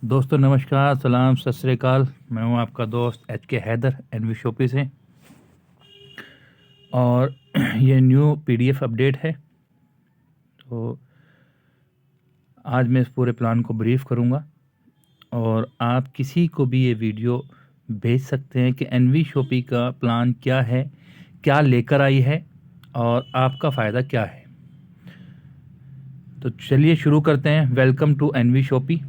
दोस्तों नमस्कार, सलाम, सत श्री अकाल। मैं हूं आपका दोस्त के हैदर एनवी शॉपी से। और ये न्यू पीडीएफ अपडेट है। तो आज मैं इस पूरे प्लान को ब्रीफ करूंगा और आप किसी को भी ये वीडियो भेज सकते हैं कि एनवी शॉपी का प्लान क्या है, क्या लेकर आई है और आपका फ़ायदा क्या है। तो चलिए शुरू करते हैं। Welcome to NV Shoppy,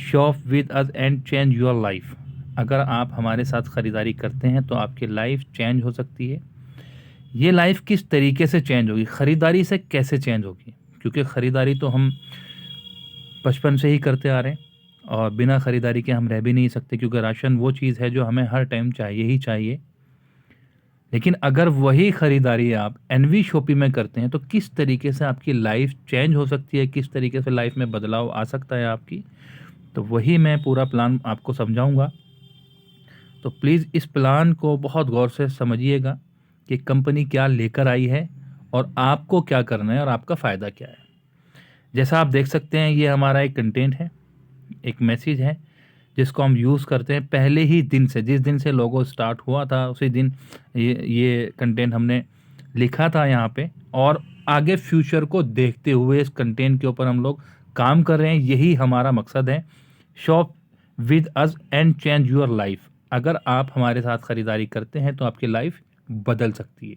shop with us and change your life. अगर आप हमारे साथ ख़रीदारी करते हैं तो आपकी लाइफ चेंज हो सकती है। ये लाइफ किस तरीके से चेंज होगी, ख़रीदारी से कैसे चेंज होगी? क्योंकि ख़रीदारी तो हम बचपन से ही करते आ रहे हैं और बिना ख़रीदारी के हम रह भी नहीं सकते, क्योंकि राशन वो चीज़ है जो हमें हर टाइम चाहिए ही चाहिए। लेकिन अगर वही ख़रीदारी आप एनवी शॉपी में करते हैं तो किस तरीके से आपकी लाइफ चेंज हो सकती है, किस तरीके से लाइफ में बदलाव आ सकता है आपकी, तो वही मैं पूरा प्लान आपको समझाऊंगा। तो प्लीज़ इस प्लान को बहुत गौर से समझिएगा कि कंपनी क्या लेकर आई है और आपको क्या करना है और आपका फ़ायदा क्या है। जैसा आप देख सकते हैं, ये हमारा एक कंटेंट है, एक मैसेज है जिसको हम यूज़ करते हैं पहले ही दिन से। जिस दिन से लोगो स्टार्ट हुआ था उसी दिन ये कंटेंट हमने लिखा था यहाँ पे, और आगे फ्यूचर को देखते हुए इस कंटेंट के ऊपर हम लोग काम कर रहे हैं। यही हमारा मकसद है, shop with us and change your life. अगर आप हमारे साथ ख़रीदारी करते हैं तो आपकी लाइफ बदल सकती है।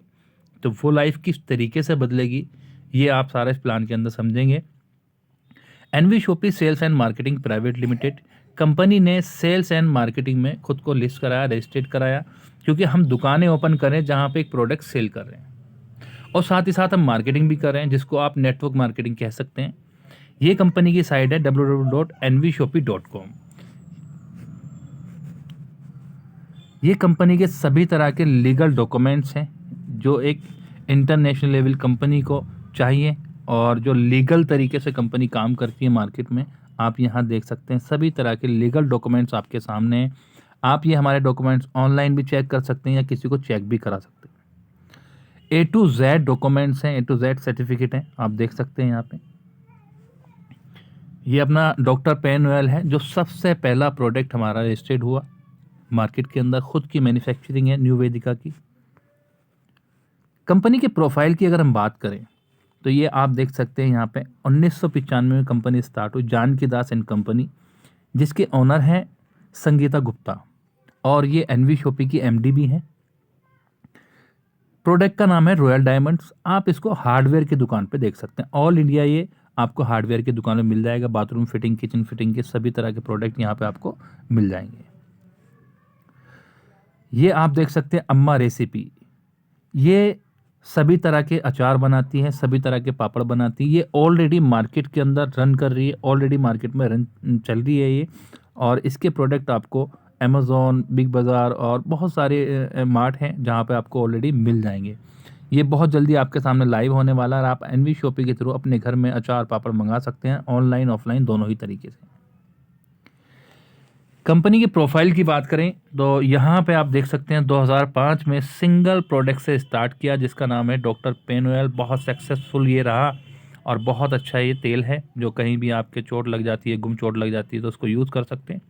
तो वो लाइफ किस तरीके से बदलेगी, ये आप सारे इस प्लान के अंदर समझेंगे। NV shoppe sales and marketing private limited company ने सेल्स एंड मार्केटिंग में खुद को लिस्ट कराया, रजिस्ट्रेट कराया, क्योंकि हम दुकानें ओपन कर रहे हैं जहाँ पे एक प्रोडक्ट सेल कर रहे हैं और साथ ही साथ हम मार्केटिंग भी कर रहे हैं, जिसको आप नेटवर्क मार्केटिंग कह सकते हैं। ये कंपनी की साइट है www.nvshopee.com। ये कंपनी के सभी तरह के लीगल डॉक्यूमेंट्स हैं जो एक इंटरनेशनल लेवल कंपनी को चाहिए और जो लीगल तरीके से कंपनी काम करती है मार्केट में। आप यहाँ देख सकते हैं सभी तरह के लीगल डॉक्यूमेंट्स आपके सामने हैं। आप ये हमारे डॉक्यूमेंट्स ऑनलाइन भी चेक कर सकते हैं या किसी को चेक भी करा सकते हैं। A to Z डॉक्यूमेंट्स हैं, A to Z सर्टिफिकेट हैं, आप देख सकते हैं यहाँ पे। ये अपना डॉक्टर पेन ऑयल है, जो सबसे पहला प्रोडक्ट हमारा रजिस्टर्ड हुआ मार्केट के अंदर। खुद की मैन्युफैक्चरिंग है न्यू वेदिका की। कंपनी के प्रोफाइल की अगर हम बात करें तो ये आप देख सकते हैं यहाँ पे 1995 में कंपनी स्टार्ट हुई, जानकी दास एंड कंपनी, जिसके ओनर हैं संगीता गुप्ता, और ये एनवी शॉपी की एमडी भी हैं। प्रोडक्ट का नाम है रॉयल डायमंड्स। आप इसको हार्डवेयर की दुकान पे देख सकते हैं। ऑल इंडिया ये आपको हार्डवेयर की दुकान में मिल जाएगा। बाथरूम फिटिंग, किचन फिटिंग के सभी तरह के प्रोडक्ट यहाँ पे आपको मिल जाएंगे। ये आप देख सकते हैं अम्मा रेसिपी, ये सभी तरह के अचार बनाती है, सभी तरह के पापड़ बनाती है। ये ऑलरेडी मार्केट के अंदर रन कर रही है, ऑलरेडी मार्केट में रन चल रही है ये। और इसके प्रोडक्ट आपको अमेज़ॉन, बिग बाज़ार और बहुत सारे मार्ट हैं जहाँ पे आपको ऑलरेडी मिल जाएंगे। ये बहुत जल्दी आपके सामने लाइव होने वाला है और आप एनवी शॉपी के थ्रू अपने घर में अचार पापड़ मंगा सकते हैं, ऑनलाइन ऑफलाइन दोनों ही तरीके से। कंपनी की प्रोफाइल की बात करें तो यहाँ पे आप देख सकते हैं 2005 में सिंगल प्रोडक्ट से स्टार्ट किया, जिसका नाम है डॉक्टर पेन ऑयल। बहुत सक्सेसफुल ये रहा और बहुत अच्छा ये तेल है, जो कहीं भी आपके चोट लग जाती है, गुम चोट लग जाती है तो उसको यूज़ कर सकते हैं।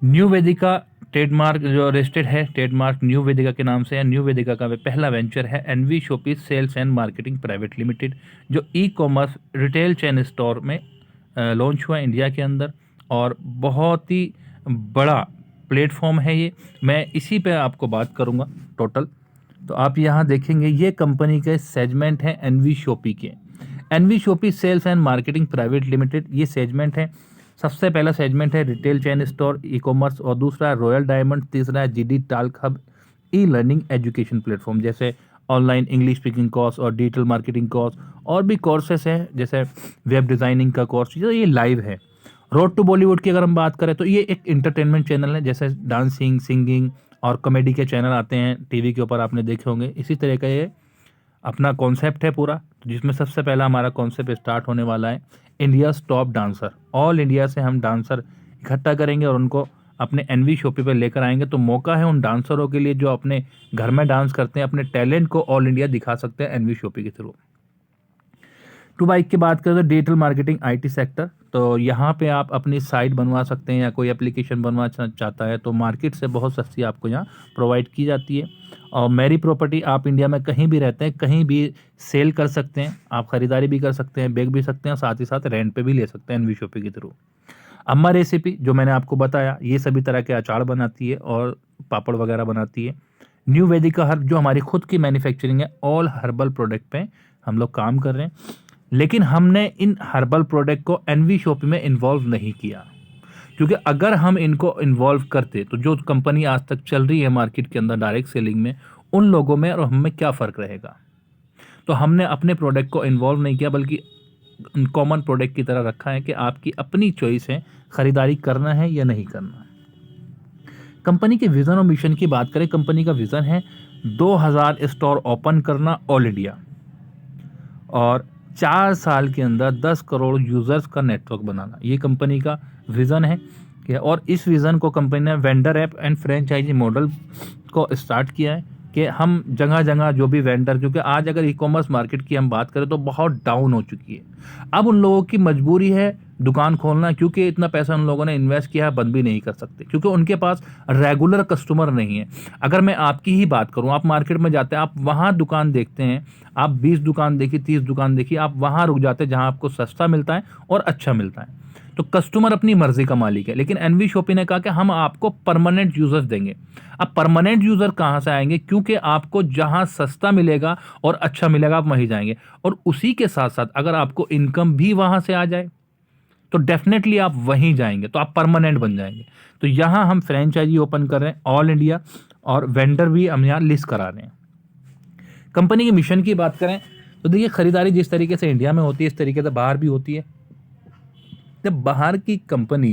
न्यू वेदिका ट्रेडमार्क जो रजिस्टर्ड है, ट्रेडमार्क न्यू वेदिका के नाम से है। न्यू वेदिका का पहला वेंचर है NV shoppe sales and marketing private limited, जो e commerce retail chain store में लॉन्च हुआ इंडिया के अंदर, और बहुत ही बड़ा प्लेटफॉर्म है ये। मैं इसी पे आपको बात करूँगा टोटल। तो आप यहाँ देखेंगे ये कंपनी के सेगमेंट हैं एनवी शॉपी के। NV shoppe sales and marketing private limited ये सेगमेंट है। सबसे पहला सेगमेंट है retail chain store e commerce, और दूसरा है रॉयल डायमंड, तीसरा है GD talk hub e learning education platform, जैसे ऑनलाइन इंग्लिश स्पीकिंग कोर्स और डिजिटल मार्केटिंग कोर्स और भी कोर्सेस हैं, जैसे वेब डिज़ाइनिंग का कोर्स, ये लाइव है। रोड टू बॉलीवुड की अगर हम बात करें तो ये एक इंटरटेनमेंट चैनल है, जैसे डांसिंग, सिंगिंग और कॉमेडी के चैनल आते हैं टीवी के ऊपर, आपने देखे होंगे। इसी तरह का ये अपना कॉन्सेप्ट है पूरा, जिसमें सबसे पहला हमारा कॉन्सेप्ट स्टार्ट होने वाला है India's top dancer. All India से हम डांसर इकट्ठा करेंगे और उनको अपने एनवी शॉपी पर लेकर आएंगे। तो मौका है उन डांसरों के लिए जो अपने घर में डांस करते हैं, अपने टैलेंट को ऑल इंडिया दिखा सकते हैं एनवी शॉपी के थ्रू। टू बाइक की बात करें तो डिजिटल मार्केटिंग आईटी सेक्टर, तो यहाँ पे आप अपनी साइट बनवा सकते हैं या कोई एप्लीकेशन बनवा चाहता है तो मार्केट से बहुत सस्ती आपको यहाँ प्रोवाइड की जाती है। और मेरी प्रॉपर्टी आप इंडिया में कहीं भी रहते हैं कहीं भी सेल कर सकते हैं, आप ख़रीदारी भी कर सकते हैं, बेच भी सकते हैं, साथ ही साथ रेंट पे भी ले सकते हैं एनवी के थ्रू। अम्मा रेसिपी जो मैंने आपको बताया ये सभी तरह के अचार बनाती है और पापड़ वगैरह बनाती है। न्यू वेदिका हर्ब जो हमारी खुद की मैन्युफैक्चरिंग है, ऑल हर्बल प्रोडक्ट पे हम लोग काम कर रहे हैं, लेकिन हमने इन हर्बल प्रोडक्ट को एनवी शॉपी में इन्वॉल्व नहीं किया, क्योंकि अगर हम इनको इन्वॉल्व करते तो जो कंपनी आज तक चल रही है मार्केट के अंदर डायरेक्ट सेलिंग में, उन लोगों में और हम में क्या फ़र्क रहेगा। तो हमने अपने प्रोडक्ट को इन्वॉल्व नहीं किया, बल्कि कॉमन प्रोडक्ट की तरह रखा है कि आपकी अपनी चॉइस है ख़रीदारी करना है या नहीं करना। कंपनी के विज़न और मिशन की बात करें, कंपनी का विज़न है 2000 स्टोर ओपन करना ऑल इंडिया और 4 साल के अंदर 10 करोड़ यूज़र्स का नेटवर्क बनाना, ये कंपनी का विज़न है। और इस विज़न को कंपनी ने vendor app and franchise model को स्टार्ट किया है कि हम जगह जगह जो भी वेंडर, क्योंकि आज अगर ई कॉमर्स मार्केट की हम बात करें तो बहुत डाउन हो चुकी है। अब उन लोगों की मजबूरी है दुकान खोलना, क्योंकि इतना पैसा उन लोगों ने इन्वेस्ट किया है, बंद भी नहीं कर सकते क्योंकि उनके पास रेगुलर कस्टमर नहीं है। अगर मैं आपकी ही बात करूं, आप मार्केट में जाते हैं, आप वहां दुकान देखते हैं, आप 20 दुकान देखी, 30 दुकान देखी, आप वहां रुक जाते हैं जहां आपको सस्ता मिलता है और अच्छा मिलता है। तो कस्टमर अपनी मर्जी का मालिक है, लेकिन एनवी शॉपी ने कहा कि हम आपको परमानेंट यूजर्स देंगे। अब परमानेंट यूजर कहां से आएंगे, क्योंकि आपको जहां सस्ता मिलेगा और अच्छा मिलेगा आप वहीं जाएंगे, और उसी के साथ साथ अगर आपको इनकम भी वहां से आ जाए तो डेफिनेटली आप वहीं जाएंगे, तो आप परमानेंट बन जाएंगे। तो यहां हम फ्रेंचाइजी ओपन कर रहे हैं ऑल इंडिया और वेंडर भी हम यहां लिस्ट करा रहे हैं। कंपनी के मिशन की बात करें तो देखिए, खरीदारी जिस तरीके से इंडिया में होती है इस तरीके से बाहर भी होती है। जब बाहर की कंपनी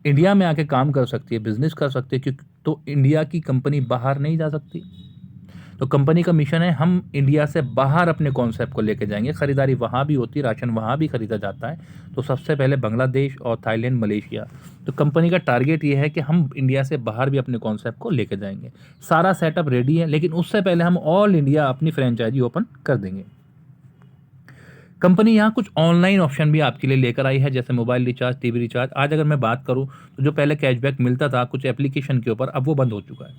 इंडिया में आके काम कर सकती है, बिजनेस कर सकती है, क्योंकि तो इंडिया की कंपनी बाहर नहीं जा सकती। तो कंपनी का मिशन है हम इंडिया से बाहर अपने कॉन्सेप्ट को लेके जाएंगे। खरीदारी वहाँ भी होती है, राशन वहाँ भी खरीदा जाता है, तो सबसे पहले बांग्लादेश और थाईलैंड, मलेशिया। तो कंपनी का टारगेट ये है कि हम इंडिया से बाहर भी अपने कॉन्सेप्ट को लेके जाएंगे। सारा सेटअप रेडी है, लेकिन उससे पहले हम ऑल इंडिया अपनी फ्रेंचाइजी ओपन कर देंगे। कंपनी यहाँ कुछ ऑनलाइन ऑप्शन भी आपके लिए लेकर आई है, जैसे मोबाइल रिचार्ज, टीवी रिचार्ज। आज अगर मैं बात करूँ तो जो पहले कैशबैक मिलता था कुछ एप्लीकेशन के ऊपर, अब वो बंद हो चुका है,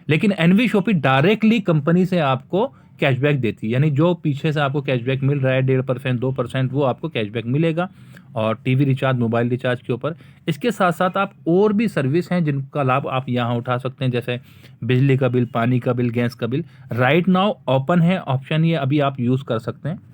लेकिन एनवी शॉपी डायरेक्टली कंपनी से आपको कैशबैक देती है। यानी जो पीछे से आपको कैशबैक मिल रहा है 1.5%, 2%, वो आपको कैशबैक मिलेगा और टीवी रिचार्ज, मोबाइल रिचार्ज के ऊपर। इसके साथ साथ आप और भी सर्विस हैं जिनका लाभ आप यहाँ उठा सकते हैं, जैसे बिजली का बिल, पानी का बिल, गैस का बिल। राइट नाउ ओपन है ऑप्शन, ये अभी आप यूज़ कर सकते हैं।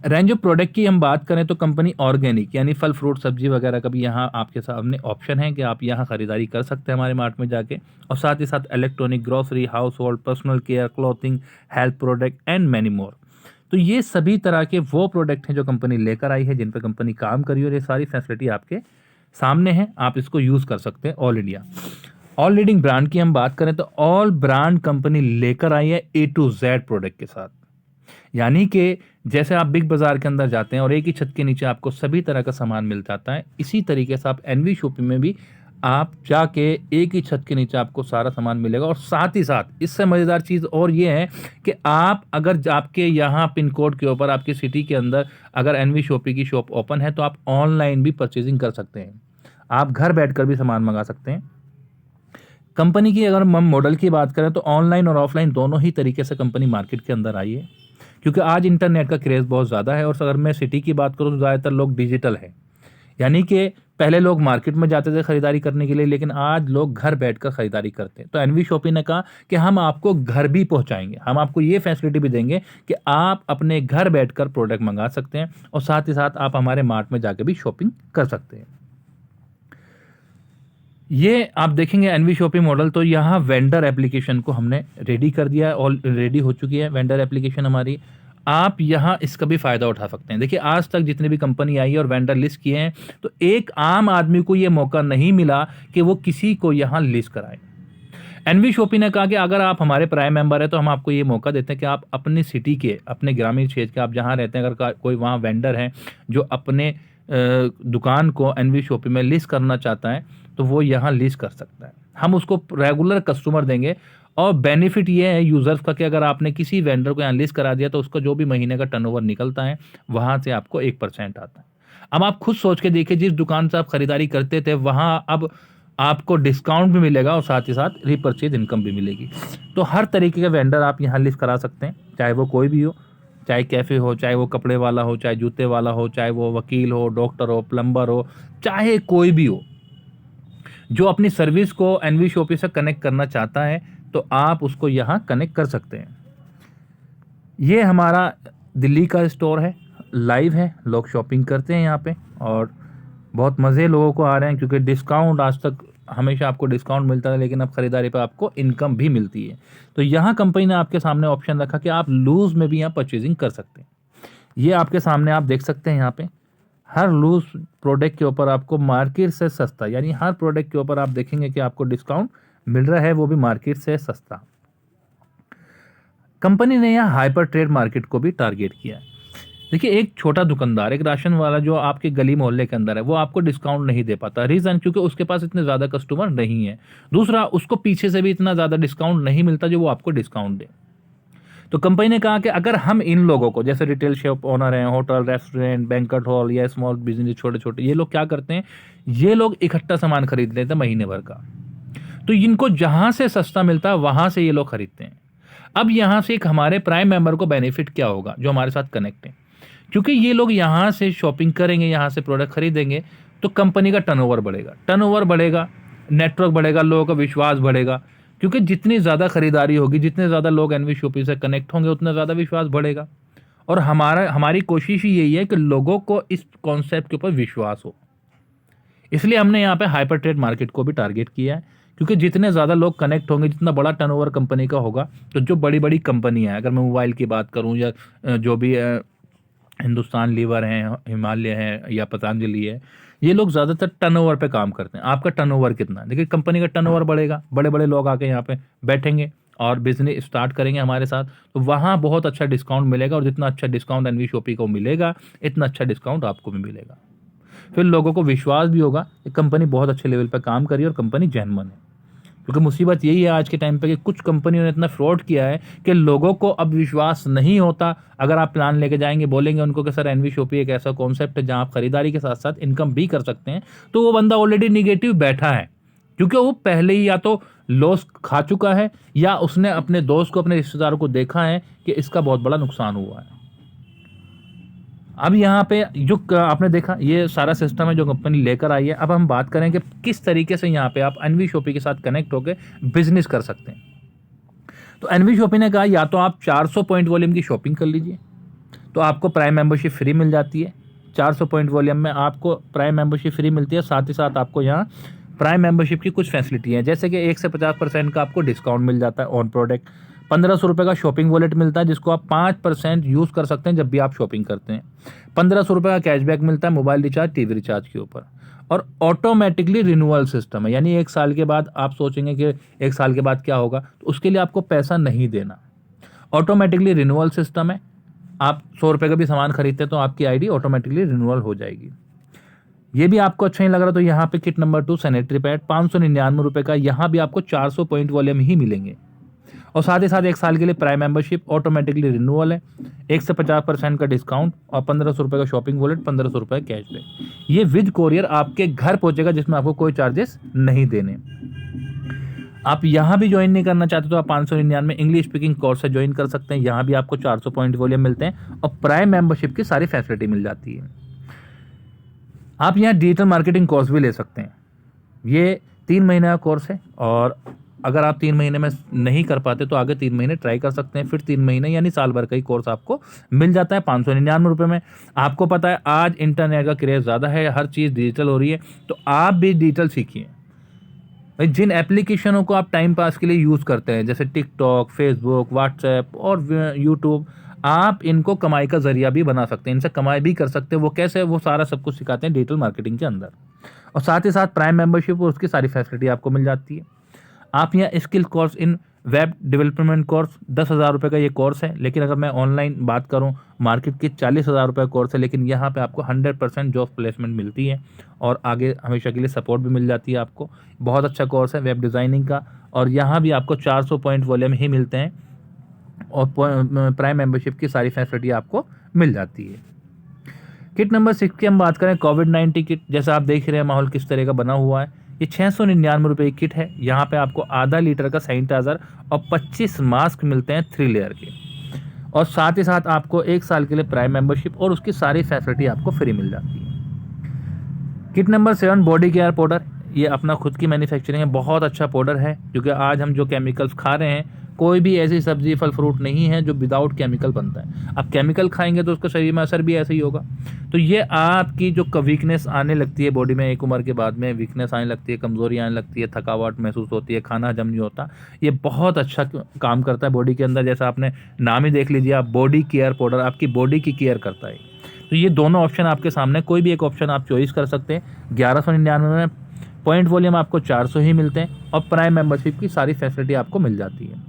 रेंज ऑफ प्रोडक्ट की हम बात करें तो कंपनी ऑर्गेनिक यानी फल फ्रूट सब्जी वगैरह का भी यहाँ आपके सामने ऑप्शन है कि आप यहाँ खरीदारी कर सकते हैं हमारे मार्ट में जाके। और साथ ही साथ electronic, grocery, house hold, personal care, clothing, health product and many more. तो ये सभी तरह के वो प्रोडक्ट हैं जो कंपनी लेकर आई है, जिन पर कंपनी काम करी, और ये सारी फैसिलिटी आपके सामने है, आप इसको यूज़ कर सकते हैं all India. All leading brand की हम बात करें तो ऑल ब्रांड कंपनी लेकर आई है A to Z प्रोडक्ट के साथ। यानी कि जैसे आप बिग बाजार के अंदर जाते हैं और एक ही छत के नीचे आपको सभी तरह का सामान मिल जाता है, इसी तरीके से आप एनवी शॉपी में भी आप जाके एक ही छत के नीचे आपको सारा सामान मिलेगा। और साथ ही साथ इससे मज़ेदार चीज़ और ये है कि आप अगर आपके यहाँ पिन कोड के ऊपर आपकी सिटी के अंदर अगर एनवी शॉपी की शॉप ओपन है तो आप ऑनलाइन भी परचेजिंग कर सकते हैं, आप घर बैठकर भी सामान मंगा सकते हैं। कंपनी की अगर हम मॉडल की बात करें तो ऑनलाइन और ऑफलाइन दोनों ही तरीके से कंपनी मार्केट के अंदर आई है, क्योंकि आज इंटरनेट का क्रेज़ बहुत ज़्यादा है। और अगर मैं सिटी की बात करूँ तो ज़्यादातर लोग डिजिटल है, यानी कि पहले लोग मार्केट में जाते थे खरीदारी करने के लिए, लेकिन आज लोग घर बैठकर खरीदारी करते हैं। तो एनवी शॉपी ने कहा कि हम आपको घर भी पहुंचाएंगे, हम आपको ये फैसिलिटी भी देंगे कि आप अपने घर बैठकर प्रोडक्ट मंगा सकते हैं और साथ ही साथ आप हमारे मार्ट में जाकर भी शॉपिंग कर सकते हैं। ये आप देखेंगे एनवी शॉपी मॉडल, तो यहाँ वेंडर एप्लीकेशन को हमने रेडी कर दिया है, ऑल रेडी हो चुकी है वेंडर एप्लीकेशन हमारी। आप यहाँ इसका भी फ़ायदा उठा सकते हैं। देखिए, आज तक जितनी भी कंपनी आई है और वेंडर लिस्ट किए हैं, तो एक आम आदमी को ये मौका नहीं मिला कि वो किसी को यहाँ लिस्ट कराए। एनवी शॉपी ने कहा कि अगर आप हमारे प्राइम मेंबर हैं तो हम आपको ये मौका देते हैं कि आप अपनी सिटी के, अपने ग्रामीण क्षेत्र के, आप जहाँ रहते हैं, अगर कोई वहाँ वेंडर है जो अपने दुकान को एनवी शॉपी में लिस्ट करना चाहता है तो वो यहाँ लिस्ट कर सकता है। हम उसको रेगुलर कस्टमर देंगे और बेनिफिट ये है यूज़र्स का कि अगर आपने किसी वेंडर को यहाँ लिस्ट करा दिया तो उसका जो भी महीने का टर्नओवर निकलता है वहाँ से आपको 1% आता है। अब आप खुद सोच के देखिए, जिस दुकान से आप खरीदारी करते थे वहाँ अब आपको डिस्काउंट भी मिलेगा और साथ ही साथ रीपरचेज इनकम भी मिलेगी। तो हर तरीके के वेंडर आप यहाँ लिस्ट करा सकते हैं, चाहे वो कोई भी हो, चाहे कैफ़े हो, चाहे वो कपड़े वाला हो, चाहे जूते वाला हो, चाहे वो वकील हो, डॉक्टर हो, प्लम्बर हो, चाहे कोई भी हो जो अपनी सर्विस को एनवी शॉपी से कनेक्ट करना चाहता है तो आप उसको यहाँ कनेक्ट कर सकते हैं। ये हमारा दिल्ली का स्टोर है, लाइव है, लोग शॉपिंग करते हैं यहाँ पे और बहुत मज़े लोगों को आ रहे हैं, क्योंकि डिस्काउंट आज तक हमेशा आपको डिस्काउंट मिलता है, लेकिन अब ख़रीदारी पर आपको इनकम भी मिलती है। तो यहाँ कंपनी ने आपके सामने ऑप्शन रखा कि आप लूज़ में भी यहाँ परचेजिंग कर सकते हैं। ये आपके सामने आप देख सकते हैं, यहाँ पे हर लूज प्रोडक्ट के ऊपर आपको मार्केट से सस्ता, यानी हर प्रोडक्ट के ऊपर आप देखेंगे कि आपको डिस्काउंट मिल रहा है, वो भी मार्केट से सस्ता। कंपनी ने यहाँ हाइपर ट्रेड मार्केट को भी टारगेट किया है। देखिए, एक छोटा दुकानदार, एक राशन वाला जो आपके गली मोहल्ले के अंदर है, वो आपको डिस्काउंट नहीं दे पाता। रीज़न क्योंकि उसके पास इतने ज़्यादा कस्टमर नहीं है। दूसरा, उसको पीछे से भी इतना ज़्यादा डिस्काउंट नहीं मिलता जो वो आपको डिस्काउंट दे। तो कंपनी ने कहा कि अगर हम इन लोगों को, जैसे रिटेल शॉप ओनर हैं, होटल, रेस्टोरेंट, बैंक्वेट हॉल या स्मॉल बिजनेस, छोटे छोटे, ये लोग क्या करते हैं, ये लोग इकट्ठा सामान खरीद लेते हैं महीने भर का। तो इनको जहां से सस्ता मिलता है वहां से ये लोग खरीदते हैं। अब यहां से एक हमारे प्राइम मेंबर को बेनिफिट क्या होगा जो हमारे साथ कनेक्ट है, क्योंकि ये लोग यहां से शॉपिंग करेंगे, यहां से प्रोडक्ट खरीदेंगे, तो कंपनी का टर्नओवर बढ़ेगा, नेटवर्क बढ़ेगा, लोगों का विश्वास बढ़ेगा, क्योंकि जितनी ज़्यादा खरीदारी होगी, जितने ज़्यादा लोग एनवी शॉपी से कनेक्ट होंगे, उतना ज़्यादा विश्वास बढ़ेगा। और हमारी कोशिश ही यही है कि लोगों को इस कॉन्सेप्ट के ऊपर विश्वास हो। इसलिए हमने यहाँ पे हाइपर ट्रेड मार्केट को भी टारगेट किया है, क्योंकि जितने ज़्यादा लोग कनेक्ट होंगे, जितना बड़ा टर्नओवर कंपनी का होगा, तो जो बड़ी बड़ी कंपनियाँ हैं, अगर मैं मोबाइल की बात करूँ या जो भी हिंदुस्तान लीवर हैं, हिमालय है या पतंजलि है, ये लोग ज़्यादातर टर्नओवर पे काम करते हैं। आपका टर्नओवर कितना है? देखिए, कंपनी का टर्नओवर बढ़ेगा, बड़े बड़े लोग आके यहाँ पे बैठेंगे और बिजनेस स्टार्ट करेंगे हमारे साथ, तो वहाँ बहुत अच्छा डिस्काउंट मिलेगा, और जितना अच्छा डिस्काउंट एनवी शॉपी को मिलेगा, इतना अच्छा डिस्काउंट आपको भी मिलेगा। फिर लोगों को विश्वास भी होगा कि कंपनी बहुत अच्छे लेवल पर काम करी और कंपनी जेन्युइन है। क्योंकि मुसीबत यही है आज के टाइम पे कि कुछ कंपनियों ने इतना फ्रॉड किया है कि लोगों को अब विश्वास नहीं होता। अगर आप प्लान लेके जाएंगे, बोलेंगे उनको कि सर एनवी शॉपी एक ऐसा कॉन्सेप्ट है जहां आप खरीदारी के साथ साथ इनकम भी कर सकते हैं, तो वो बंदा ऑलरेडी निगेटिव बैठा है, क्योंकि वो पहले ही या तो लॉस खा चुका है या उसने अपने दोस्त को, अपने रिश्तेदारों को देखा है कि इसका बहुत बड़ा नुकसान हुआ है। अब यहाँ पे जो आपने देखा, ये सारा सिस्टम है जो कंपनी लेकर आई है। अब हम बात करें कि किस तरीके से यहाँ पे आप एनवी शॉपी के साथ कनेक्ट होकर बिजनेस कर सकते हैं। तो एनवी शॉपी ने कहा, या तो आप 400 पॉइंट वॉल्यूम की शॉपिंग कर लीजिए, तो आपको प्राइम मेंबरशिप फ्री मिल जाती है। 400 पॉइंट वॉल्यूम में आपको प्राइम मेंबरशिप फ्री मिलती है, साथ ही साथ आपको यहाँ प्राइम मेंबरशिप की कुछ फैसिलिटी हैं, जैसे कि 1 से 50% का आपको डिस्काउंट मिल जाता है ऑन प्रोडक्ट। 1500 रुपये का शॉपिंग वॉलेट मिलता है, जिसको आप 5% यूज़ कर सकते हैं जब भी आप शॉपिंग करते हैं। 1500 रुपये का कैशबैक मिलता है मोबाइल रिचार्ज, टीवी रिचार्ज के ऊपर। और ऑटोमेटिकली रिन्यूअल सिस्टम है, यानी 1 साल के बाद आप सोचेंगे कि 1 साल के बाद क्या होगा, तो उसके लिए आपको पैसा नहीं देना। ऑटोमेटिकली रिन्यूअल सिस्टम है। आप 100 रुपये का भी सामान खरीदते हैं तो आपकी आईडी ऑटोमेटिकली रिन्यूअल हो जाएगी। ये भी आपको अच्छा नहीं लग रहा तो यहाँ पे किट नंबर 2 सैनिटरी पैड 599 रुपये का, यहाँ भी आपको 400 पॉइंट वॉल्यूम ही मिलेंगे। और साथ ही साथ 1 साल के लिए प्राइम मेंबरशिप ऑटोमेटिकली रिन्यूअल है, 1 से 50% का डिस्काउंट और 1500 रुपये का शॉपिंग वॉलेट, 1500 रुपये कैशबैक। ये विद कोरियर आपके घर पहुंचेगा, जिसमें आपको कोई चार्जेस नहीं देने। आप यहाँ भी ज्वाइन नहीं करना चाहते तो आप 599 इंग्लिश स्पीकिंग कोर्स से ज्वाइन कर सकते हैं। यहाँ भी आपको 400 पॉइंट वॉल्यूम मिलते हैं और प्राइम मेंबरशिप की सारी फैसिलिटी मिल जाती है। आप यहाँ डिजिटल मार्केटिंग कोर्स भी ले सकते हैं। ये 3 महीने का कोर्स है, और अगर आप 3 महीने में नहीं कर पाते तो आगे 3 महीने ट्राई कर सकते हैं। फिर 3 महीने यानी साल भर का ही कोर्स आपको मिल जाता है 599 रुपये में। आपको पता है आज इंटरनेट का क्रेज़ ज़्यादा है, हर चीज़ डिजिटल हो रही है, तो आप भी डिजिटल सीखिए। भाई, जिन एप्लीकेशनों को आप टाइम पास के लिए यूज़ करते हैं, जैसे टिकटॉक, फेसबुक, व्हाट्सएप और यूट्यूब, आप इनको कमाई का जरिया भी बना सकते हैं, इनसे कमाई भी कर सकते हैं। वो कैसे, वो सारा सब कुछ सिखाते हैं डिजिटल मार्केटिंग के अंदर। और साथ ही साथ प्राइम मेंबरशिप और उसकी सारी फैसिलिटी आपको मिल जाती है। आप यहाँ skill course in web development course 10,000 रुपये का ये कोर्स है, लेकिन अगर मैं ऑनलाइन बात करूं मार्केट की 40,000 रुपये कोर्स है, लेकिन यहाँ पे आपको 100% जॉब प्लेसमेंट मिलती है और आगे हमेशा के लिए सपोर्ट भी मिल जाती है आपको। बहुत अच्छा कोर्स है वेब डिज़ाइनिंग का, और यहाँ भी आपको 400 पॉइंट वॉल्यूम ही मिलते हैं और प्राइम मेंबरशिप की सारी फैसिलिटी आपको मिल जाती है। किट नंबर 6 की हम बात करें, कोविड-19 किट। जैसा आप देख रहे हैं माहौल किस तरह का बना हुआ है, ये 699 रुपये की किट है। यहाँ पे आपको आधा लीटर का सैनिटाइजर और 25 मास्क मिलते हैं 3 लेयर के, और साथ ही साथ आपको 1 साल के लिए प्राइम मेंबरशिप और उसकी सारी फैसिलिटी आपको फ्री मिल जाती है। Kit number 7 body care powder, ये अपना खुद की मैन्युफैक्चरिंग है, बहुत अच्छा पाउडर है, क्योंकि आज हम जो केमिकल्स खा रहे हैं, कोई भी ऐसी सब्जी फल फ्रूट नहीं है जो विदाउट केमिकल बनता है। आप केमिकल खाएंगे तो उसका शरीर में असर भी ऐसे ही होगा। तो ये आपकी जो वीकनेस आने लगती है बॉडी में, एक उम्र के बाद में वीकनेस आने लगती है, कमज़ोरी आने लगती है, थकावट महसूस होती है, खाना हजम नहीं होता, ये बहुत अच्छा काम करता है बॉडी के अंदर। जैसा आपने नाम ही देख लीजिए आप, बॉडी केयर पाउडर आपकी बॉडी की केयर करता है। तो ये दोनों ऑप्शन आपके सामने, कोई भी एक ऑप्शन आप चॉइस कर सकते हैं। 1199 में पॉइंट वॉल्यूम आपको 400 ही मिलते हैं और प्राइम मेंबरशिप की सारी फैसिलिटी आपको मिल जाती है।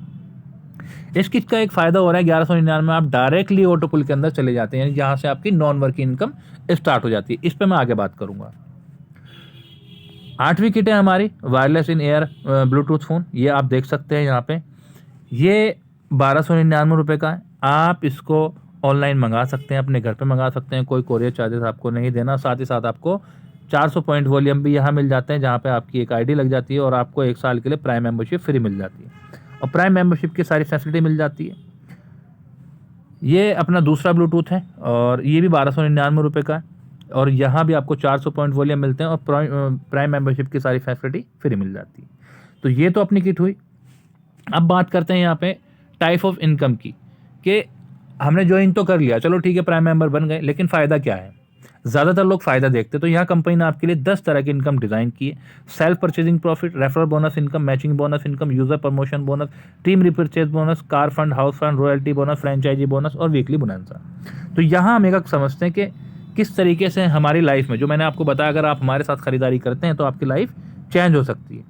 इस किट का एक फ़ायदा हो रहा है, 1199 में आप डायरेक्टली ऑटो पुल के अंदर चले जाते हैं, जहाँ से आपकी नॉन वर्किंग इनकम स्टार्ट हो जाती है। इस पर मैं आगे बात करूँगा। 8वीं किट है हमारी wireless in air Bluetooth phone, ये आप देख सकते हैं यहाँ पे, ये 1299 रुपये का है। आप इसको ऑनलाइन मंगा सकते हैं, अपने घर पे मंगा सकते हैं, कोई कोरियर चार्जेस आपको नहीं देना। साथ ही साथ आपको 400 पॉइंट वॉल्यूम भी यहाँ मिल जाते हैं, जहाँ पे आपकी एक आईडी लग जाती है और आपको 1 साल के लिए प्राइम मेंबरशिप फ्री मिल जाती है और प्राइम मेंबरशिप की सारी फैसिलिटी मिल जाती है। ये अपना दूसरा ब्लूटूथ है और ये भी 1299 रुपये का है, और यहाँ भी आपको 400 पॉइंट वॉल्यूम मिलते हैं और प्राइम मेंबरशिप की सारी फैसिलिटी फ्री मिल जाती है। तो ये तो अपनी किट हुई। अब बात करते हैं यहाँ पे टाइप ऑफ इनकम की, कि हमने ज्वाइन तो कर लिया, चलो ठीक है प्राइम मेंबर बन गए, लेकिन फ़ायदा क्या है? ज़्यादातर लोग फ़ायदा देखते हैं। तो यहाँ कंपनी ने आपके लिए 10 तरह की इनकम डिज़ाइन की है। Self purchasing profit, referral bonus income, matching bonus income, user promotion bonus, team repurchase bonus, car fund, house fund, royalty bonus, franchise bonus और वीकली बोनसा। तो यहाँ हम एक समझते हैं कि किस तरीके से हमारी लाइफ में, जो मैंने आपको बताया, अगर आप हमारे साथ खरीदारी करते हैं तो आपकी लाइफ चेंज हो सकती है।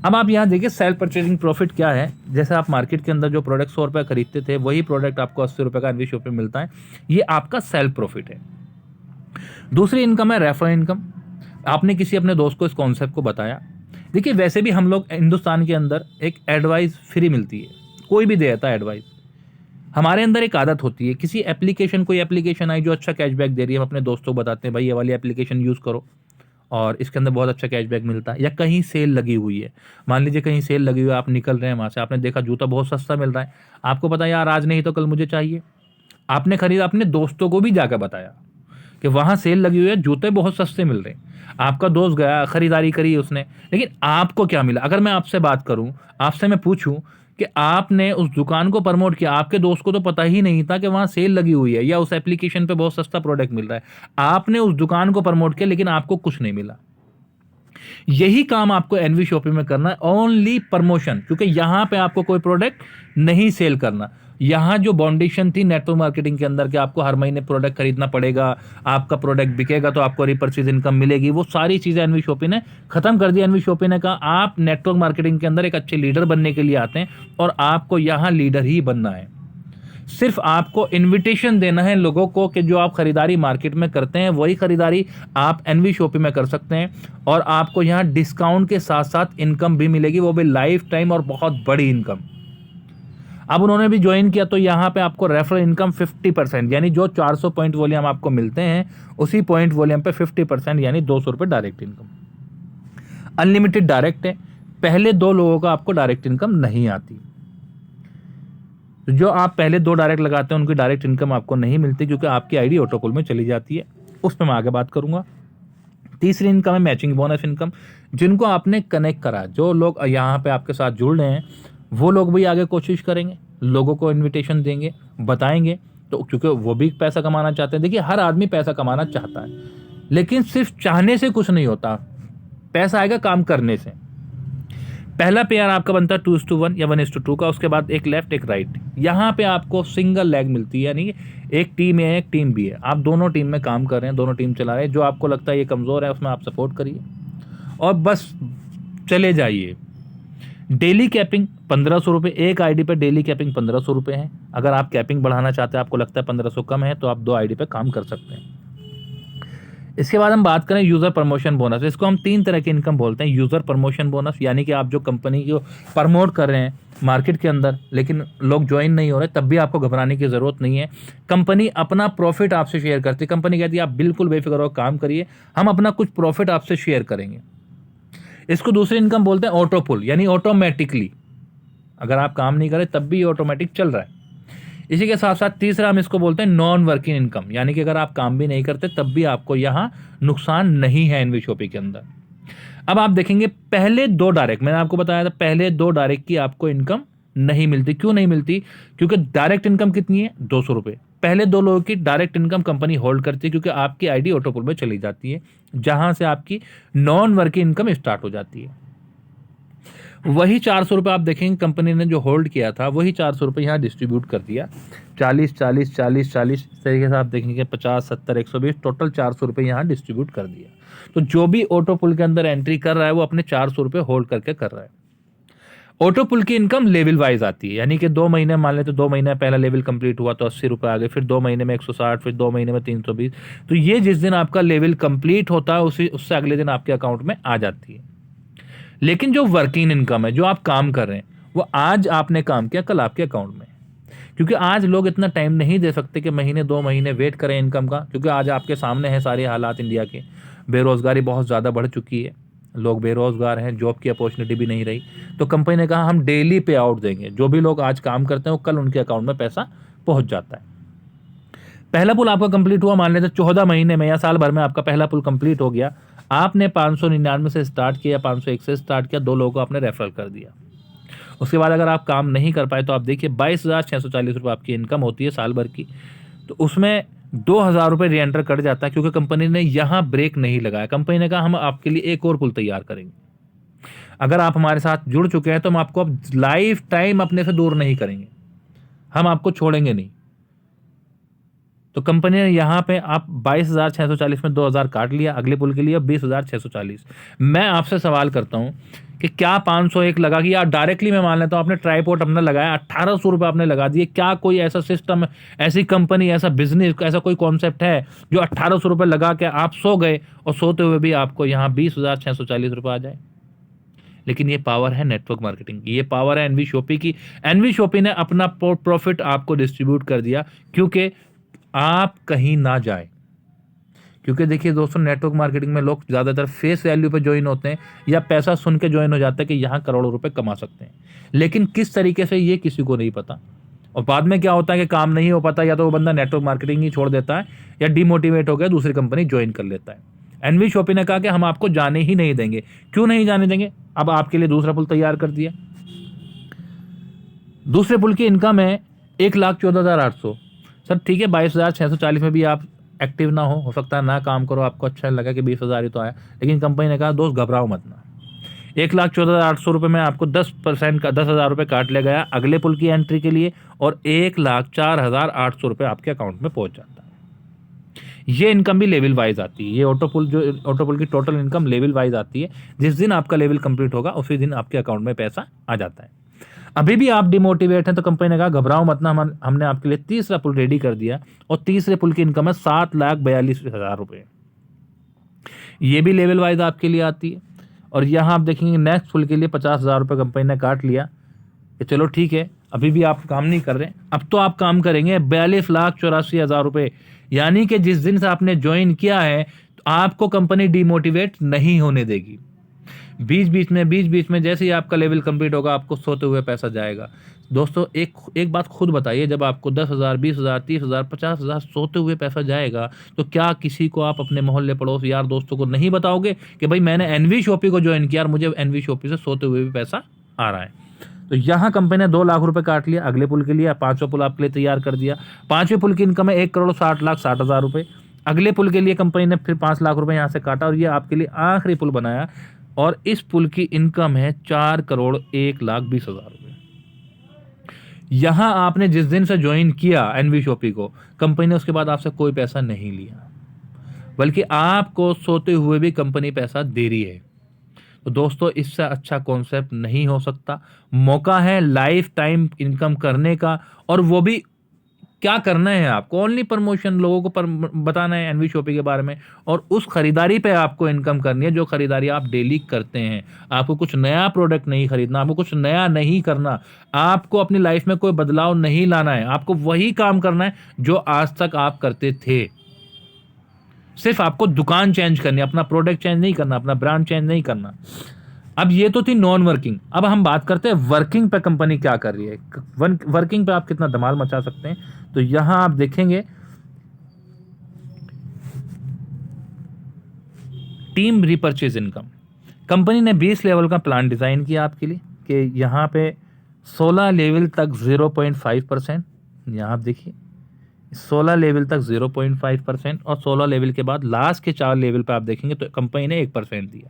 अब आप यहाँ देखिए सेल्फ परचेजिंग प्रॉफिट क्या है। जैसे आप मार्केट के अंदर जो प्रोडक्ट 100 रुपये खरीदते थे, वही प्रोडक्ट आपको 80 रुपये का एनवी शॉप पे मिलता है। ये आपका सेल्फ प्रॉफिट है। दूसरी इनकम है रेफरल इनकम। आपने किसी अपने दोस्त को इस कॉन्सेप्ट को बताया। देखिए वैसे भी हम लोग हिंदुस्तान के अंदर एक एडवाइस फ्री मिलती है, कोई भी देता है एडवाइस। हमारे अंदर एक आदत होती है, किसी एप्लीकेशन, कोई एप्लीकेशन आई जो अच्छा कैशबैक दे रही है, हम अपने दोस्तों को बताते हैं भाई ये वाली एप्लीकेशन यूज़ करो और इसके अंदर बहुत अच्छा कैशबैक मिलता है। या कहीं सेल लगी हुई है, मान लीजिए कहीं सेल लगी हुई है, आप निकल रहे हैं वहाँ से, आपने देखा जूता बहुत सस्ता मिल रहा है, आपको पता यार आज नहीं तो कल मुझे चाहिए, आपने खरीदा, अपने दोस्तों को भी जाकर बताया कि वहाँ सेल लगी हुई है, जूते बहुत सस्ते मिल रहे हैं। आपका दोस्त गया, खरीदारी करी उसने, लेकिन आपको क्या मिला? अगर मैं आपसे बात करूं, आपसे मैं पूछूं कि आपने उस दुकान को प्रमोट किया, आपके दोस्त को तो पता ही नहीं था कि वहाँ सेल लगी हुई है या उस एप्लीकेशन पे बहुत सस्ता प्रोडक्ट मिल रहा है। आपने उस दुकान को प्रमोट किया, लेकिन आपको कुछ नहीं मिला। यही काम आपको एनवी शॉपिंग में करना है, ओनली प्रमोशन, क्योंकि यहाँ पे आपको कोई प्रोडक्ट नहीं सेल करना। यहाँ जो बाउंडेशन थी नेटवर्क मार्केटिंग के अंदर कि आपको हर महीने प्रोडक्ट खरीदना पड़ेगा, आपका प्रोडक्ट बिकेगा तो आपको रिपर्चेज इनकम मिलेगी, वो सारी चीज़ें एनवी शॉपिंग ने खत्म कर दी। एनवी शॉपिंग ने कहा आप नेटवर्क मार्केटिंग के अंदर एक अच्छे लीडर बनने के लिए आते हैं और आपको यहाँ लीडर ही बनना है। सिर्फ आपको इनविटेशन देना है लोगों को कि जो आप खरीदारी मार्केट में करते हैं वही खरीदारी आप एनवी शॉपिंग में कर सकते हैं, और आपको यहाँ डिस्काउंट के साथ साथ इनकम भी मिलेगी, वो भी लाइफ टाइम और बहुत बड़ी इनकम। अब उन्होंने भी ज्वाइन किया तो यहाँ पे आपको रेफरल इनकम 50%, यानी जो 400 पॉइंट वॉल्यूम आपको मिलते हैं उसी पॉइंट वॉल्यूम पे 50%, यानी 200 रुपये डायरेक्ट इनकम। अनलिमिटेड डायरेक्ट है, पहले 2 लोगों का आपको डायरेक्ट इनकम नहीं आती। तो जो आप पहले 2 डायरेक्ट लगाते हैं उनकी डायरेक्ट इनकम आपको नहीं मिलती, क्योंकि आपकी आईडी ऑटोपुल में चली जाती है। उस पर मैं आगे बात करूंगा। तीसरी इनकम है मैचिंग बोनस इनकम। जिनको आपने कनेक्ट करा, जो लोग यहाँ पे आपके साथ जुड़ रहे हैं, वो लोग भी आगे कोशिश करेंगे, लोगों को इन्विटेशन देंगे, बताएंगे, तो क्योंकि वो भी पैसा कमाना चाहते हैं। देखिए हर आदमी पैसा कमाना चाहता है, लेकिन सिर्फ चाहने से कुछ नहीं होता, पैसा आएगा काम करने से। पहला पेयर आपका बनता है 2:1 या 1:2 का, उसके बाद एक लेफ्ट एक राइट। यहाँ पे आपको सिंगल लेग मिलती है, यानी एक टीम है एक टीम भी है, आप दोनों टीम में काम कर रहे हैं, दोनों टीम चला रहे हैं। जो आपको लगता है ये कमज़ोर है उसमें आप सपोर्ट करिए और बस चले जाइए। डेली कैपिंग 1500 रुपये, एक आईडी पे डेली कैपिंग 1500 रुपये है। अगर आप कैपिंग बढ़ाना चाहते हैं, आपको लगता है 1500 कम है, तो आप 2 आईडी पे काम कर सकते हैं। इसके बाद हम बात करें यूज़र प्रमोशन बोनस। इसको हम 3 तरह की इनकम बोलते हैं। यूज़र प्रमोशन बोनस यानी कि आप जो कंपनी को प्रमोट कर रहे हैं मार्केट के अंदर, लेकिन लोग ज्वाइन नहीं हो रहे, तब भी आपको घबराने की ज़रूरत नहीं है। कंपनी अपना प्रॉफिट आपसे शेयर करती है। कंपनी कहती है आप बिल्कुल बेफिक्र हो, काम करिए, हम अपना कुछ प्रॉफिट आपसे शेयर करेंगे। इसको दूसरी इनकम बोलते हैं ऑटो पुल, यानी ऑटोमेटिकली अगर आप काम नहीं करें तब भी ऑटोमेटिक चल रहा है। इसी के साथ साथ तीसरा हम इसको बोलते हैं नॉन वर्किंग इनकम, यानी कि अगर आप काम भी नहीं करते तब भी आपको यहाँ नुकसान नहीं है एनवीशॉपी के अंदर। अब आप देखेंगे पहले 2 डायरेक्ट, मैंने आपको बताया था पहले 2 डायरेक्ट की आपको इनकम नहीं मिलती। क्यों नहीं मिलती? क्योंकि डायरेक्ट इनकम कितनी है? 200 रुपये। पहले 2 लोगों की डायरेक्ट इनकम कंपनी होल्ड करती है, क्योंकि आपकी आईडी ऑटोपुल में चली जाती है, जहां से आपकी नॉन वर्किंग इनकम स्टार्ट हो जाती है। वही 400 रुपये आप देखेंगे कंपनी ने जो होल्ड किया था, वही 400 रुपये यहाँ डिस्ट्रीब्यूट कर दिया। 40 40 40 40 इस तरीके से आप देखेंगे 50 70 120 टोटल 400 रुपये यहाँ डिस्ट्रीब्यूट कर दिया। तो जो भी ऑटो पुल के अंदर एंट्री कर रहा है वो अपने 400 रुपये होल्ड करके कर रहा है। ऑटो पुल की इनकम लेवल वाइज आती है, यानी कि 2 महीने मान लेते, 2 महीने पहला लेवल कंप्लीट हुआ तो 80 रुपये आ गए, फिर 2 महीने में 160, फिर 2 महीने में 320। तो ये जिस दिन आपका लेवल कंप्लीट होता है उससे अगले दिन आपके अकाउंट में आ जाती है। लेकिन जो वर्किंग इनकम है, जो आप काम कर रहे हैं, वो आज आपने काम किया कल आपके अकाउंट में, क्योंकि आज लोग इतना टाइम नहीं दे सकते कि महीने 2 महीने वेट करें इनकम का, क्योंकि आज आपके सामने है सारे हालात इंडिया के। बेरोज़गारी बहुत ज़्यादा बढ़ चुकी है, लोग बेरोज़गार हैं, जॉब की अपॉर्चुनिटी भी नहीं रही। तो कंपनी ने कहा हम डेली पे आउट देंगे, जो भी लोग आज काम करते हैं वो कल उनके अकाउंट में पैसा पहुँच जाता है। पहला पुल आपका कंप्लीट हुआ, मान लेते 14 महीने में या साल भर में आपका पहला पुल कंप्लीट हो गया। आपने 599 से स्टार्ट किया, 501 से स्टार्ट किया, 2 लोगों को आपने रेफरल कर दिया। उसके बाद अगर आप काम नहीं कर पाए तो आप देखिए 22,640 रुपये आपकी इनकम होती है साल भर की। तो उसमें 2,000 रुपये रीएंटर कट जाता है, क्योंकि कंपनी ने यहाँ ब्रेक नहीं लगाया। कंपनी ने कहा हम आपके लिए एक और पुल तैयार करेंगे। अगर आप हमारे साथ जुड़ चुके हैं तो हम आपको अब लाइफ टाइम अपने से दूर नहीं करेंगे, हम आपको छोड़ेंगे नहीं। तो कंपनी ने यहाँ पे आप 22,640 में 2,000 काट लिया, अगले पुल के लिए 20,640। मैं आपसे सवाल करता हूँ कि क्या 501 लगा कि यार डायरेक्टली मैं मान लेता हूँ आपने ट्राईपोर्ट अपना लगाया, 1,800 रुपये आपने लगा दिए। क्या कोई ऐसा सिस्टम, ऐसी कंपनी, ऐसा बिजनेस, ऐसा कोई कॉन्सेप्ट है जो 1,800 रुपये लगा के आप सो गए और सोते हुए भी आपको यहाँ 20,640 रुपये आ जाए? लेकिन ये पावर है नेटवर्क मार्केटिंग की, ये पावर है एनवीशॉपी की। एनवीशॉपी ने अपना प्रॉफिट आपको डिस्ट्रीब्यूट कर दिया, क्योंकि आप कहीं ना जाए। क्योंकि देखिए दोस्तों, नेटवर्क मार्केटिंग में लोग ज़्यादातर फेस वैल्यू पे ज्वाइन होते हैं या पैसा सुन के ज्वाइन हो जाता है कि यहाँ करोड़ों रुपए कमा सकते हैं, लेकिन किस तरीके से ये किसी को नहीं पता। और बाद में क्या होता है कि काम नहीं हो पाता, या तो वो बंदा नेटवर्क मार्केटिंग ही छोड़ देता है या डिमोटिवेट होकर दूसरी कंपनी ज्वाइन कर लेता है। एनवीशॉपी ने कहा कि हम आपको जाने ही नहीं देंगे। क्यों नहीं जाने देंगे? अब आपके लिए दूसरा पुल तैयार कर दिया। दूसरे पुल की इनकम है 1,14,800। सर ठीक है, 22,640 में भी आप एक्टिव ना हो सकता है ना काम करो, आपको अच्छा लगा कि 20,000 ही तो आया, लेकिन कंपनी ने कहा दोस्त घबराओ मत ना, 1,14,800 रुपये में आपको 10% का 10,000 रुपये काट लिया गया अगले पुल की एंट्री के लिए, और 1,04,800 रुपये आपके अकाउंट में पहुंच जाता है। ये इनकम भी लेवल वाइज आती है। ये ऑटो पुल की टोटल इनकम लेवल वाइज आती है। जिस दिन आपका लेवल कंप्लीट होगा उसी दिन आपके अकाउंट में पैसा आ जाता है। अभी भी आप डिमोटिवेट हैं तो कंपनी ने कहा घबराओ मत ना, हमने आपके लिए तीसरा पुल रेडी कर दिया, और तीसरे पुल की इनकम है 7,42,000 रुपये। ये भी लेवल वाइज आपके लिए आती है। और यहाँ आप देखेंगे नेक्स्ट पुल के लिए 50,000 रुपये कंपनी ने काट लिया कि चलो ठीक है, अभी भी आप काम नहीं कर रहे, अब तो आप काम करेंगे 42,84,000 रुपये। यानी कि जिस दिन से आपने ज्वाइन किया है तो आपको कंपनी डिमोटिवेट नहीं होने देगी। बीच बीच में जैसे ही आपका लेवल कंप्लीट होगा आपको सोते हुए पैसा जाएगा। दोस्तों एक बात खुद बताइए, जब आपको 10,000 20,000 30,000 50,000 सोते हुए पैसा जाएगा तो क्या किसी को आप अपने मोहल्ले पड़ोस यार दोस्तों को नहीं बताओगे कि भाई मैंने एनवीशॉपी को ज्वाइन किया और मुझे एनवीशॉपी से सोते हुए भी पैसा आ रहा है? तो यहाँ कंपनी ने 2 लाख रुपए काट लिया अगले पुल के लिए, 5वां पुल आपके लिए तैयार कर दिया। 5वें पुल की इनकम है 1,60,60,60,000 रुपये। अगले पुल के लिए कंपनी ने फिर 5 लाख रुपए यहाँ से काटा और ये आपके लिए आखिरी पुल बनाया, और इस पुल की इनकम है 4,01,20,000 रुपये। यहां आपने जिस दिन से ज्वाइन किया एनवीशॉपी को, कंपनी ने उसके बाद आपसे कोई पैसा नहीं लिया, बल्कि आपको सोते हुए भी कंपनी पैसा दे रही है। तो दोस्तों इससे अच्छा कॉन्सेप्ट नहीं हो सकता। मौका है लाइफ टाइम इनकम करने का, और वो भी क्या करना है आपको, ओनली प्रमोशन, लोगों को बताना है एनवी शॉपी के बारे में, और उस खरीदारी पे आपको इनकम करनी है जो खरीदारी आप डेली करते हैं। आपको कुछ नया प्रोडक्ट नहीं खरीदना, आपको कुछ नया नहीं करना, आपको अपनी लाइफ में कोई बदलाव नहीं लाना है, आपको वही काम करना है जो आज तक आप करते थे। सिर्फ आपको दुकान चेंज करनी है, अपना प्रोडक्ट चेंज नहीं करना, अपना ब्रांड चेंज नहीं करना। अब ये तो थी नॉन वर्किंग। अब हम बात करते हैं वर्किंग पे कंपनी क्या कर रही है। वर्किंग पे आप कितना धमाल मचा सकते हैं, तो यहां आप देखेंगे टीम रिपर्चेज इनकम। कंपनी ने 20 लेवल का प्लान डिजाइन किया आपके लिए कि यहां पे 16 लेवल तक 0.5%, यहां आप देखिए 16 लेवल तक 0.5%, और 16 लेवल के बाद लास्ट के 4 लेवल पे आप देखेंगे तो कंपनी ने 1% दिया।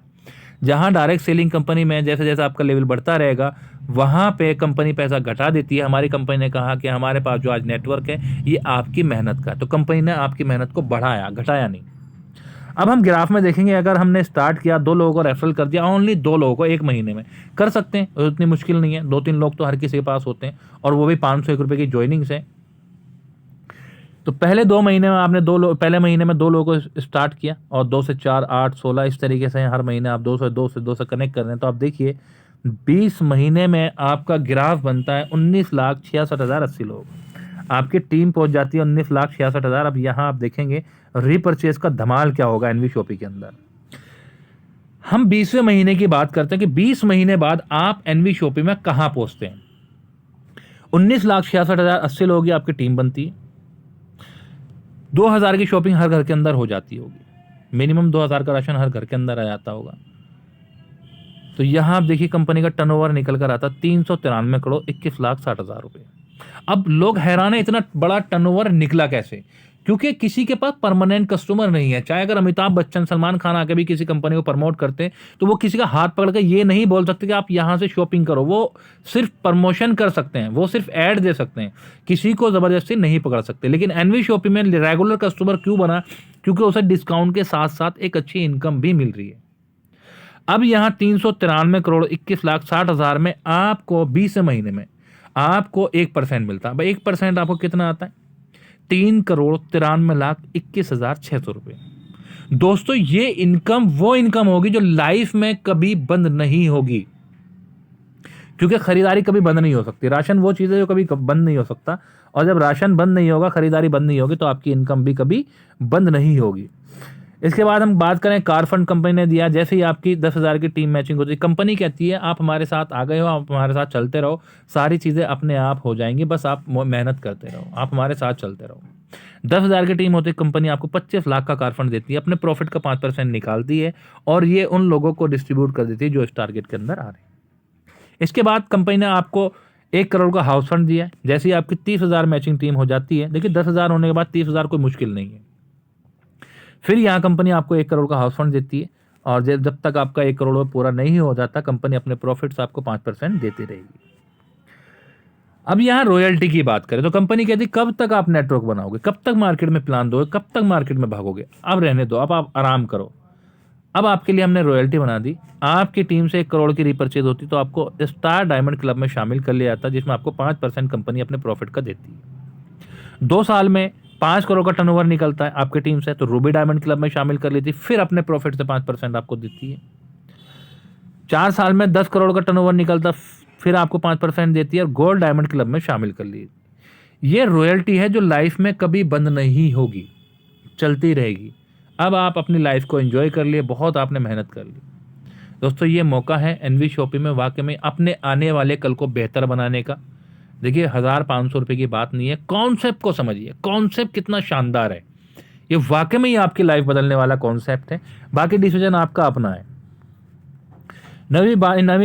जहां डायरेक्ट सेलिंग कंपनी में जैसे जैसे आपका लेवल बढ़ता रहेगा वहां पे कंपनी पैसा घटा देती है। हमारी कंपनी ने कहा कि हमारे पास जो आज नेटवर्क है ये आपकी मेहनत का है, तो कंपनी ने आपकी मेहनत को बढ़ाया, घटाया नहीं। अब हम ग्राफ में देखेंगे, अगर हमने स्टार्ट किया 2 लोगों को रेफरल कर दिया, ओनली 2 लोगों को 1 महीने में कर सकते हैं, उतनी मुश्किल नहीं है। 2-3 लोग तो हर किसी के पास होते हैं, और वो भी 501 रुपये की ज्वाइनिंग से। तो पहले 2 महीने में आपने पहले महीने में 2 लोगों को स्टार्ट किया, और 2 से 4, 8, 16 इस तरीके से हर महीने आप 2 से कनेक्ट कर रहे हैं। तो आप देखिए 20 महीने में आपका ग्राफ बनता है 19,66,080 लोग, आपकी टीम पहुंच जाती है 19,66,000। अब यहाँ आप देखेंगे रीपरचेज का धमाल क्या होगा एनवी शॉपी के अंदर। हम 20वें महीने की बात करते हैं कि 20 महीने बाद आप एनवी शॉपी में कहां पहुंचते हैं। 19,66,080 लोगों की आपकी टीम बनती है, 2,000 की शॉपिंग हर घर के अंदर हो जाती होगी, मिनिमम 2,000 का राशन हर घर के अंदर आ जाता होगा। तो यहां आप देखिए कंपनी का टर्नओवर निकल कर आता 393 करोड़ 21,60,000 रुपए। अब लोग हैरान है इतना बड़ा टर्नओवर निकला कैसे, क्योंकि किसी के पास परमानेंट कस्टमर नहीं है। चाहे अगर अमिताभ बच्चन, सलमान खान आके भी किसी कंपनी को प्रमोट करते हैं तो वो किसी का हाथ पकड़ के ये नहीं बोल सकते कि आप यहां से शॉपिंग करो। वो सिर्फ प्रमोशन कर सकते हैं, वो सिर्फ ऐड दे सकते हैं, किसी को जबरदस्ती नहीं पकड़ सकते। लेकिन एनवी शॉपिंग में रेगुलर कस्टमर क्यों बना, क्योंकि उसे डिस्काउंट के साथ साथ एक अच्छी इनकम भी मिल रही है। अब यहां 393 करोड़ 21,60,000 में आपको 20 महीने में आपको 1% मिलता है। भाई 1% आपको कितना आता है, 3,93,21,600 रुपए। दोस्तों ये इनकम वो इनकम होगी जो लाइफ में कभी बंद नहीं होगी, क्योंकि खरीदारी कभी बंद नहीं हो सकती। राशन वो चीज है जो कभी बंद नहीं हो सकता, और जब राशन बंद नहीं होगा, खरीदारी बंद नहीं होगी, तो आपकी इनकम भी कभी बंद नहीं होगी। इसके बाद हम बात करें कार फंड कंपनी ने दिया। जैसे ही आपकी 10,000 की टीम मैचिंग होती है, कंपनी कहती है आप हमारे साथ आ गए हो, आप हमारे साथ चलते रहो, सारी चीज़ें अपने आप हो जाएंगी, बस आप मेहनत करते रहो, आप हमारे साथ चलते रहो। 10,000 की टीम होती है, कंपनी आपको 25 लाख का कार फंड देती है, अपने प्रॉफिट का 5% निकालती है, और ये उन लोगों को डिस्ट्रीब्यूट कर देती है जो इस टारगेट के अंदर आ रहे हैं। इसके बाद कंपनी ने आपको 1 करोड़ का हाउस फंड दिया है। जैसे ही आपकी 30,000 मैचिंग टीम हो जाती है, देखिए 10,000 होने के बाद 30,000 कोई मुश्किल नहीं है। फिर यहाँ कंपनी आपको 1 करोड़ का हाउस फंड देती है, और जब तक आपका 1 करोड़ पूरा नहीं हो जाता, कंपनी अपने प्रॉफिट से आपको 5% देती रहेगी। अब यहाँ रॉयल्टी की बात करें तो कंपनी कहती है कब तक आप नेटवर्क बनाओगे, कब तक मार्केट में प्लान दोगे, कब तक मार्केट में भागोगे, अब रहने दो, अब आप आराम करो। अब आपके लिए हमने रॉयल्टी बना दी। आपकी टीम से 1 करोड़ की रीपरचेज होती तो आपको स्टार डायमंड क्लब में शामिल कर लिया जाता, जिसमें आपको 5% कंपनी अपने प्रॉफिट का देती है। 2 साल में 5 करोड़ का टर्नओवर निकलता है आपकी टीम से, तो रूबी डायमंड क्लब में शामिल कर लेती, फिर अपने प्रॉफिट से 5% आपको देती है। 4 साल में 10 करोड़ का टर्नओवर निकलता, फिर आपको 5% देती है, और गोल्ड डायमंड क्लब में शामिल कर ली। ये रॉयल्टी है जो लाइफ में कभी बंद नहीं होगी, चलती रहेगी। अब आप अपनी लाइफ को एंजॉय कर लिए, बहुत आपने मेहनत कर ली। दोस्तों ये मौका है एनवी शॉपी में वाकई में अपने आने वाले कल को बेहतर बनाने का। देखिए 1,500 रुपये की बात नहीं है, कॉन्सेप्ट को समझिए, कॉन्सेप्ट कितना शानदार है। ये वाकई में ही आपकी लाइफ बदलने वाला कॉन्सेप्ट है। बाकी डिसीजन आपका अपना है। नवी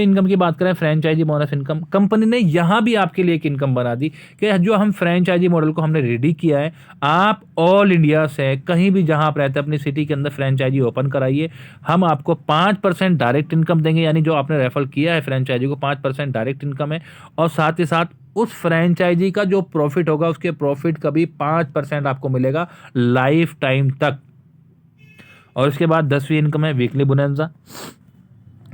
इनकम की बात करें, फ्रेंचाइजी बोनस इनकम, कंपनी ने यहां भी आपके लिए एक इनकम बना दी कि जो हम फ्रेंचाइजी मॉडल को हमने रेडी किया है, आप ऑल इंडिया से कहीं भी जहां आप रहते हैं अपनी सिटी के अंदर फ्रेंचाइजी ओपन कराइए, हम आपको 5% डायरेक्ट इनकम देंगे। यानी जो आपने रेफर किया है फ्रेंचाइजी को, 5% डायरेक्ट इनकम है, और साथ ही साथ उस फ्रेंचाइजी का जो प्रॉफिट होगा उसके प्रॉफिट का भी 5% आपको मिलेगा लाइफ टाइम तक। और इसके बाद 10वीं इनकम है वीकली बोनंजा।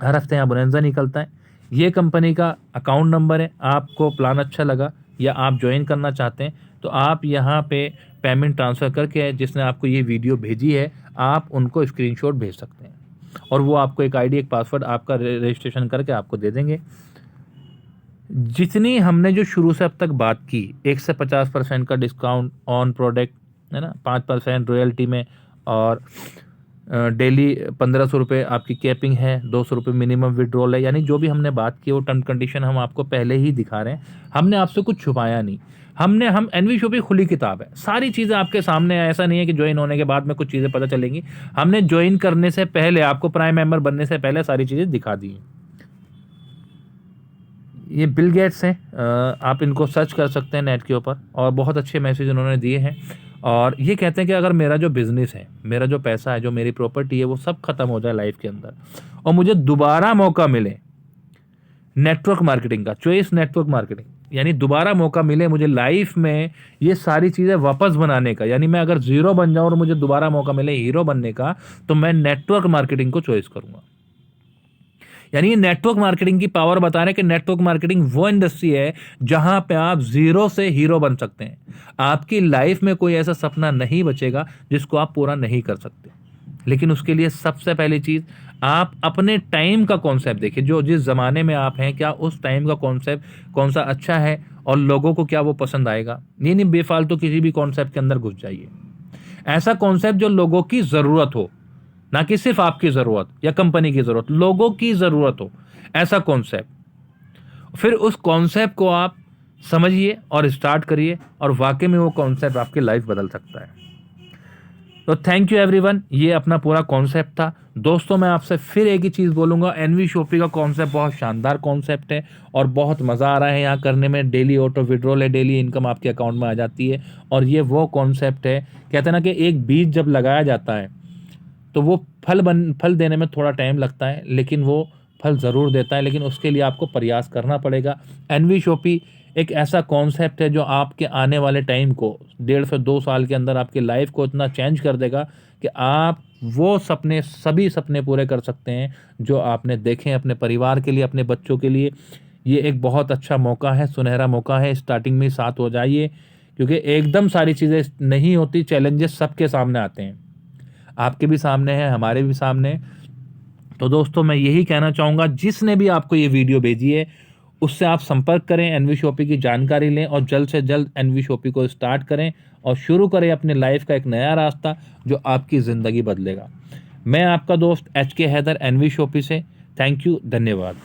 हर हफ्ते यहाँ बोनंजा निकलता है। ये कंपनी का अकाउंट नंबर है। आपको प्लान अच्छा लगा या आप ज्वाइन करना चाहते हैं तो आप यहाँ पे पेमेंट ट्रांसफ़र करके जिसने आपको ये वीडियो भेजी है आप उनको स्क्रीनशॉट भेज सकते हैं और वो आपको एक आईडी, एक पासवर्ड आपका रजिस्ट्रेशन करके आपको दे देंगे। जितनी हमने जो शुरू से अब तक बात की, 1 से 50% का डिस्काउंट ऑन प्रोडक्ट है ना, 5% रॉयल्टी में, और डेली 1500 रुपये आपकी कैपिंग है, 200 रुपये मिनिमम विड्रॉल है, यानी जो भी हमने बात की वो टर्म कंडीशन हम आपको पहले ही दिखा रहे हैं। हमने आपसे कुछ छुपाया नहीं। हम एनवी शॉपी खुली किताब है, सारी चीज़ें आपके सामने है। ऐसा नहीं है कि ज्वाइन होने के बाद में कुछ चीज़ें पता चलेंगी। हमने ज्वाइन करने से पहले, आपको प्राइम मेंबर बनने से पहले सारी चीज़ें दिखा दी हैं। ये बिल गेट्स हैं, आप इनको सर्च कर सकते हैं नेट के ऊपर, और बहुत अच्छे मैसेज उन्होंने दिए हैं। और ये कहते हैं कि अगर मेरा जो बिज़नेस है, मेरा जो पैसा है, जो मेरी प्रॉपर्टी है, वो सब खत्म हो जाए लाइफ के अंदर और मुझे दोबारा मौका मिले नेटवर्क मार्केटिंग का, चॉइस नेटवर्क मार्केटिंग, यानी दोबारा मौका मिले मुझे लाइफ में ये सारी चीज़ें वापस बनाने का, यानी मैं अगर ज़ीरो बन जाऊँ और मुझे दोबारा मौका मिले हीरो बनने का, तो मैं नेटवर्क मार्केटिंग को चॉइस करूँगा। यानी ये नेटवर्क मार्केटिंग की पावर बता रहे हैं कि नेटवर्क मार्केटिंग वो इंडस्ट्री है जहां पे आप जीरो से हीरो बन सकते हैं। आपकी लाइफ में कोई ऐसा सपना नहीं बचेगा जिसको आप पूरा नहीं कर सकते, लेकिन उसके लिए सबसे पहली चीज आप अपने टाइम का कॉन्सेप्ट देखिए। जो जिस जमाने में आप हैं, क्या उस टाइम का कॉन्सेप्ट कौन सा अच्छा है और लोगों को क्या वो पसंद आएगा। ये नहीं बेफालतू किसी भी कॉन्सेप्ट के अंदर घुस जाइए। ऐसा कॉन्सेप्ट जो लोगों की जरूरत हो, ना कि सिर्फ आपकी जरूरत या कंपनी की जरूरत, लोगों की जरूरत हो, ऐसा कॉन्सेप्ट। फिर उस कॉन्सेप्ट को आप समझिए और स्टार्ट करिए, और वाकई में वो कॉन्सेप्ट आपकी लाइफ बदल सकता है। तो थैंक यू एवरीवन, ये अपना पूरा कॉन्सेप्ट था। दोस्तों मैं आपसे फिर एक ही चीज़ बोलूँगा, एनवी शॉपी का कॉन्सेप्ट बहुत शानदार कॉन्सेप्ट है और बहुत मज़ा आ रहा है यहाँ करने में। डेली ऑटो विड्रॉल है, डेली इनकम आपके अकाउंट में आ जाती है। और ये वो कॉन्सेप्ट है, कहते हैं ना कि एक बीज जब लगाया जाता है तो वो फल देने में थोड़ा टाइम लगता है, लेकिन वो फल ज़रूर देता है, लेकिन उसके लिए आपको प्रयास करना पड़ेगा। एनवी शॉपी एक ऐसा कॉन्सेप्ट है जो आपके आने वाले टाइम को 1.5 से 2 साल के अंदर आपकी लाइफ को इतना चेंज कर देगा कि आप वो सपने, सभी सपने पूरे कर सकते हैं जो आपने देखे हैं अपने परिवार के लिए, अपने बच्चों के लिए। ये एक बहुत अच्छा मौका है, सुनहरा मौका है। स्टार्टिंग में ही साथ हो जाइए, क्योंकि एकदम सारी चीज़ें नहीं होती। चैलेंजेस सबके सामने आते हैं, आपके भी सामने है, हमारे भी सामने। तो दोस्तों मैं यही कहना चाहूँगा, जिसने भी आपको ये वीडियो भेजी है उससे आप संपर्क करें, एनवी शॉपी की जानकारी लें और जल्द से जल्द एनवी शॉपी को स्टार्ट करें और शुरू करें अपने लाइफ का एक नया रास्ता जो आपकी ज़िंदगी बदलेगा। मैं आपका दोस्त HK हैदर, एनवी शॉपी से। थैंक यू, धन्यवाद।